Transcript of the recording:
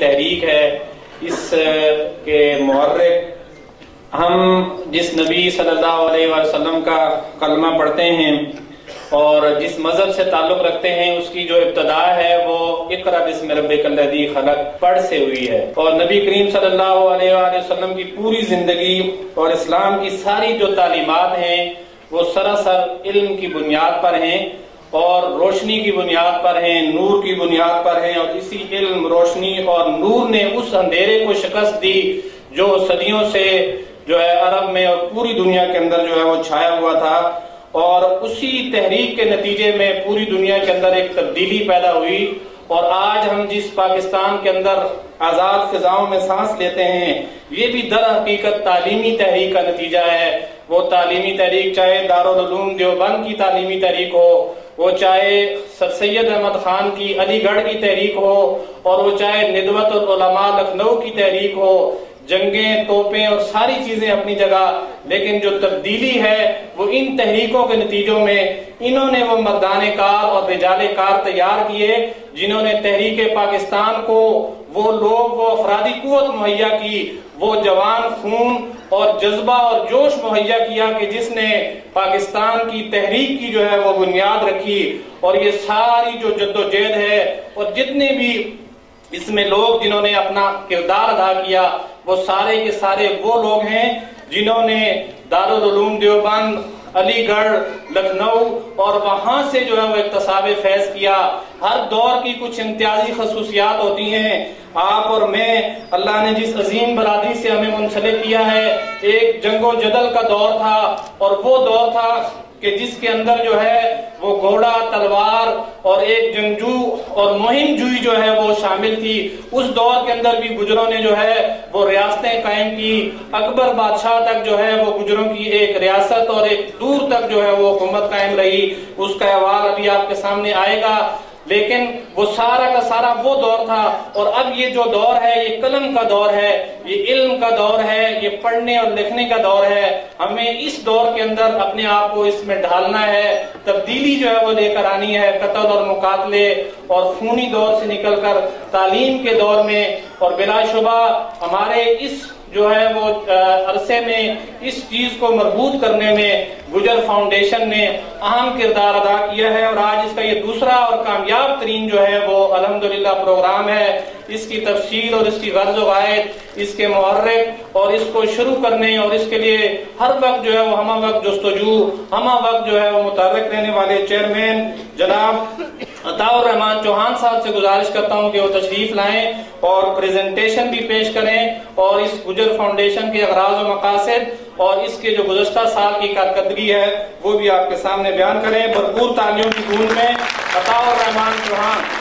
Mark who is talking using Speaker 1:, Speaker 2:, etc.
Speaker 1: تحریک ہے، اس کے محرک ہم جس نبی صلی اللہ علیہ وسلم کا کلمہ پڑھتے ہیں اور جس مذہب سے تعلق رکھتے ہیں، اس کی جو ابتدا ہے وہ اقرأ بسم ربک الذی خلق پڑھ سے ہوئی ہے، اور نبی کریم صلی اللہ علیہ وسلم کی پوری زندگی اور اسلام کی ساری جو تعلیمات ہیں وہ سراسر علم کی بنیاد پر ہیں اور روشنی کی بنیاد پر ہیں، نور کی بنیاد پر ہیں، اور اسی علم، روشنی اور نور نے اس اندھیرے کو شکست دی جو صدیوں سے جو ہے عرب میں اور پوری دنیا کے اندر جو ہے وہ چھایا ہوا تھا، اور اسی تحریک کے نتیجے میں پوری دنیا کے اندر ایک تبدیلی پیدا ہوئی، اور آج ہم جس پاکستان کے اندر آزاد فضاؤں میں سانس لیتے ہیں یہ بھی در حقیقت تعلیمی تحریک کا نتیجہ ہے۔ وہ تعلیمی تحریک چاہے دارالعلوم دیوبند کی تعلیمی تحریک ہو، وہ چاہے سر سید احمد خان کی علی گڑھ کی تحریک ہو، اور وہ چاہے ندوۃ العلماء لکھنؤ کی تحریک ہو، جنگیں، توپیں اور ساری چیزیں اپنی جگہ، لیکن جو تبدیلی ہے وہ ان تحریکوں کے نتیجوں میں انہوں نے وہ مردان کار اور رجال کار تیار کیے جنہوں نے تحریک پاکستان کو وہ لوگ، وہ افرادی قوت مہیا کی، وہ جوان خون اور جذبہ اور جوش مہیا کیا کہ جس نے پاکستان کی تحریک کی جو ہے وہ بنیاد رکھی، اور یہ ساری جو جدوجہد ہے اور جتنے بھی اس میں لوگ جنہوں نے اپنا کردار ادا کیا وہ سارے کے سارے وہ لوگ ہیں جنہوں نے دارالعلوم دیوبند، علی گڑھ، لکھنؤ اور وہاں سے جو ہے وہ اکتساب فیض کیا۔ ہر دور کی کچھ امتیازی خصوصیات ہوتی ہیں، آپ اور میں، اللہ نے جس عظیم برادری سے ہمیں منسلک کیا ہے، ایک جنگ و جدل کا دور تھا، اور وہ دور تھا کہ جس کے اندر جو ہے وہ گھوڑا، تلوار اور ایک جنگجو اور مہم جوئی جو ہے وہ شامل تھی۔ اس دور کے اندر بھی گجروں نے جو ہے وہ ریاستیں قائم کی، اکبر بادشاہ تک جو ہے وہ گجروں کی ایک ریاست اور ایک دور تک جو ہے وہ حکومت قائم رہی، اس کا احوال ابھی آپ کے سامنے آئے گا، لیکن وہ سارا کا سارا وہ دور تھا۔ اور اب یہ جو دور ہے یہ قلم کا دور ہے، یہ علم کا دور ہے، یہ پڑھنے اور لکھنے کا دور ہے۔ ہمیں اس دور کے اندر اپنے آپ کو اس میں ڈھالنا ہے، تبدیلی جو ہے وہ لے کر آنی ہے، قتل اور مقاتلے اور خونی دور سے نکل کر تعلیم کے دور میں، اور بلا شبہ ہمارے اس جو ہے وہ عرصے میں اس چیز کو مربوط کرنے میں گجر فاؤنڈیشن نے اہم کردار ادا کیا ہے، اور آج اس کا یہ دوسرا اور کامیاب ترین جو ہے وہ الحمدللہ پروگرام ہے۔ اس کی تفصیل اور اس کی غرض و غایت، اس کے محرک اور اس کو شروع کرنے اور اس کے لیے ہر وقت جو ہے وہ ہمہ وقت جستجو، ہمہ وقت جو ہے وہ متحرک رہنے والے چیئرمین جناب عطاء الرحمان چوہان صاحب سے گزارش کرتا ہوں کہ وہ تشریف لائیں اور پریزنٹیشن بھی پیش کریں، اور اس گجر فاؤنڈیشن کے اغراض و مقاصد اور اس کے جو گزشتہ سال کی کارکردگی ہے وہ بھی آپ کے سامنے بیان کریں۔ بھرپور تالیوں کی گونج میں عطاء الرحمان چوہان۔